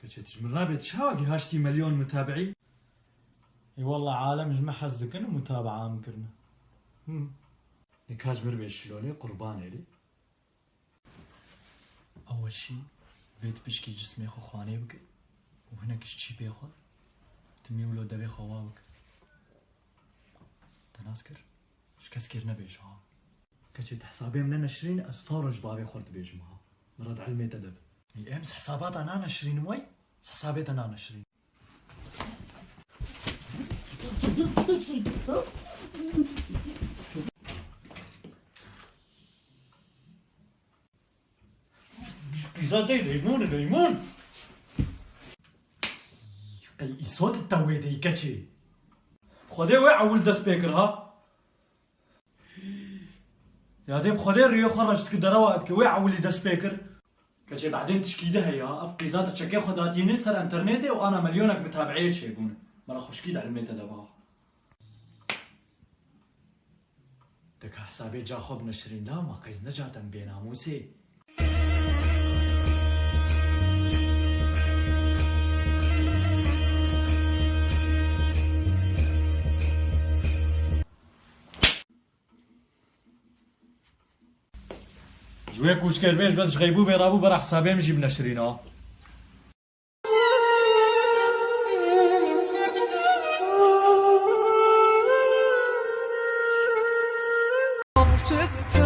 كشيتش من رابط شاوقي هاشتي مليون متابعي. اي والله عالم جمع حزدك انا متابعة مكرنا. نكاج بربي شلوني قربان لي. اول شي بيت بشكي جسمي خو خواني بك وهناك شي بيخو تميولو دبي خوابك تناسكر اش كسكر نبيش ها كشيت حسابي من نشرين اسفارج بابي خورت بيجمها مراد علمي تدب امس حسابات انا نشرين موي حسابات انا نشرين زادي ليمون اي صوت التويدي كتشي خدي وي عول دا سبيكر ها يا ديب خدي ريو خرجت كده رواتك وي عولي دا سبيكر كتشي بعدين تشكيدها يا افقي زاد تشكي خداتيني صار انترنتي وانا مليونك متابعين شيبون مرة خشكيد على الميتا دبها دك حسابي جا خب نشرين لا ما قيز نجاة بينا موسي جوي كوش كربيش بس غيبو بيرابو برا حسابي مجي بنشرينه ستة